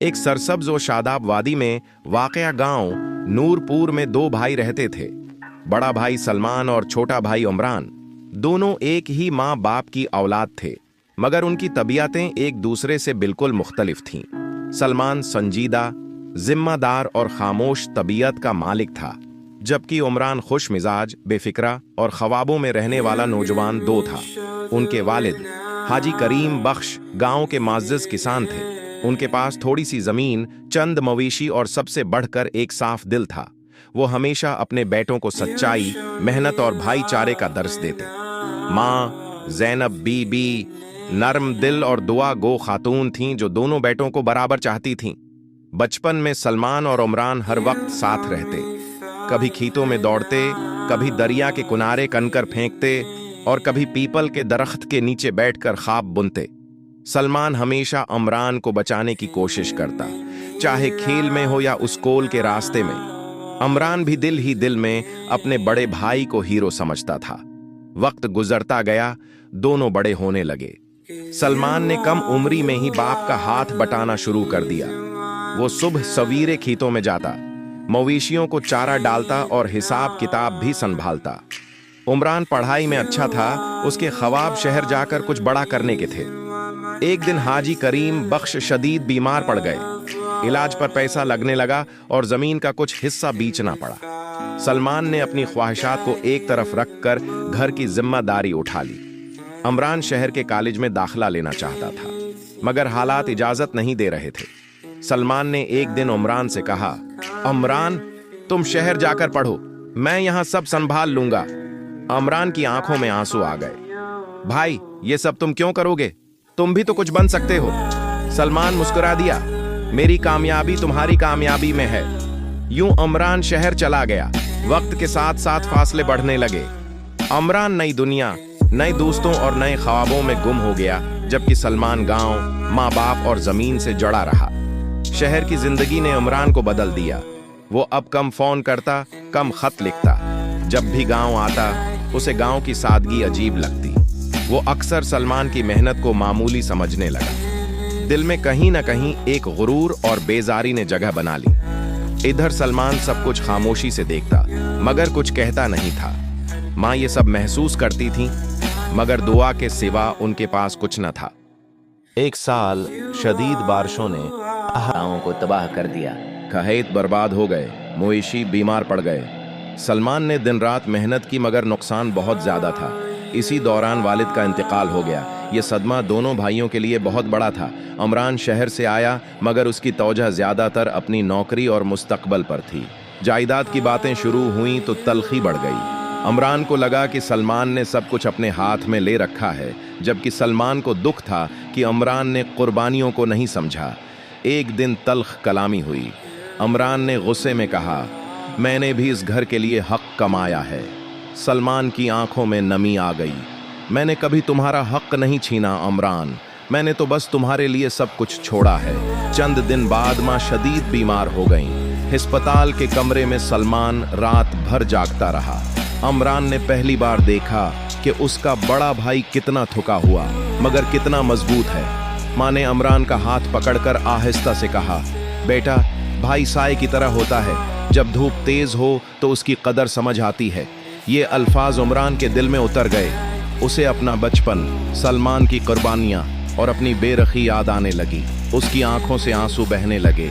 एक सरसब्ज और शादाब वादी में वाक़या गांव नूरपुर में दो भाई रहते थे। बड़ा भाई सलमान और छोटा भाई उमरान दोनों एक ही माँ बाप की औलाद थे, मगर उनकी तबीयतें एक दूसरे से बिल्कुल मुख्तलिफ थीं। सलमान संजीदा, जिम्मेदार और खामोश तबीयत का मालिक था, जबकि उमरान खुश मिजाज, बेफिक्रा और ख्वाबों में रहने वाला नौजवान दो था। उनके वालिद हाजी करीम बख्श गांव के माजिज किसान थे। उनके पास थोड़ी सी जमीन, चंद मवेशी और सबसे बढ़कर एक साफ दिल था। वो हमेशा अपने बेटों को सच्चाई, मेहनत और भाईचारे का दर्स देते। माँ ज़ैनब बीबी नरम दिल और दुआ गो खातून थीं, जो दोनों बेटों को बराबर चाहती थीं। बचपन में सलमान और उमरान हर वक्त साथ रहते, कभी खेतों में दौड़ते, कभी दरिया के किनारे कंकर फेंकते और कभी पीपल के दरख्त के नीचे बैठकर ख्वाब बुनते। सलमान हमेशा उमरान को बचाने की कोशिश करता, चाहे खेल में हो या स्कूल के रास्ते में। उमरान भी दिल ही दिल में अपने बड़े भाई को हीरो समझता था। वक्त गुजरता गया, दोनों बड़े होने लगे। सलमान ने कम उम्री में ही बाप का हाथ बटाना शुरू कर दिया। वो सुबह सवेरे खेतों में जाता, मवेशियों को चारा डालता और हिसाब किताब भी संभालता। उमरान पढ़ाई में अच्छा था, उसके ख्वाब शहर जाकर कुछ बड़ा करने के थे। एक दिन हाजी करीम बख्श शदीद बीमार पड़ गए। इलाज पर पैसा लगने लगा और जमीन का कुछ हिस्सा बेचना पड़ा। सलमान ने अपनी ख्वाहिशात को एक तरफ रखकर घर की जिम्मेदारी उठा ली। उमरान शहर के कॉलेज में दाखिला लेना चाहता था, मगर हालात इजाजत नहीं दे रहे थे। सलमान ने एक दिन उमरान से कहा, उमरान, तुम शहर जाकर पढ़ो, मैं यहाँ सब संभाल लूंगा। उमरान की आंखों में आंसू आ गए। भाई, ये सब तुम क्यों करोगे? तुम भी तो कुछ बन सकते हो। सलमान मुस्कुरा दिया, मेरी कामयाबी तुम्हारी कामयाबी में है। यूं उमरान शहर चला गया। वक्त के साथ साथ फासले बढ़ने लगे। उमरान नई दुनिया, नए दोस्तों और नए ख्वाबों में गुम हो गया, जबकि सलमान गांव, माँ बाप और जमीन से जुड़ा रहा। शहर की जिंदगी ने उमरान को बदल दिया। वो अब कम फोन करता, कम खत लिखता। जब भी गांव आता, उसे गांव की सादगी अजीब लगती। वो अक्सर सलमान की मेहनत को मामूली समझने लगा। दिल में कहीं न कहीं एक गुरूर और बेजारी ने जगह बना ली। इधर सलमान सब कुछ खामोशी से देखता, मगर कुछ कहता नहीं था। माँ ये सब महसूस करती थी, मगर दुआ के सिवा उनके पास कुछ न था। एक साल शदीद बारिशों ने गाँव को तबाह कर दिया। खेत बर्बाद हो गए, मवेशी बीमार पड़ गए। सलमान ने दिन रात मेहनत की, मगर नुकसान बहुत ज्यादा था। इसी दौरान वालिद का इंतकाल हो गया। ये सदमा दोनों भाइयों के लिए बहुत बड़ा था। उमरान शहर से आया, मगर उसकी तवज्जो ज्यादातर अपनी नौकरी और मुस्तकबल पर थी। जायदाद की बातें शुरू हुई तो तलखी बढ़ गई। उमरान को लगा कि सलमान ने सब कुछ अपने हाथ में ले रखा है, जबकि सलमान को दुख था कि उमरान ने कुर्बानियों को नहीं समझा। एक दिन तल्ख कलामी हुई। उमरान ने गुस्से में कहा, मैंने भी इस घर के लिए हक कमाया है। सलमान की आंखों में नमी आ गई। मैंने कभी तुम्हारा हक नहीं छीना उमरान, मैंने तो बस तुम्हारे लिए सब कुछ छोड़ा है। चंद दिन बाद माँ शदीद बीमार हो गईं। अस्पताल के कमरे में सलमान रात भर जागता रहा। उमरान ने पहली बार देखा कि उसका बड़ा भाई कितना थका हुआ, मगर कितना मजबूत है। माँ ने उमरान का हाथ पकड़कर आहिस्ता से कहा, बेटा, भाई साए की तरह होता है, जब धूप तेज हो तो उसकी कदर समझ आती है। ये अल्फाज उमरान के दिल में उतर गए। उसे अपना बचपन, सलमान की कुर्बानियां और अपनी बेरखी याद आने लगी। उसकी आंखों से आंसू बहने लगे।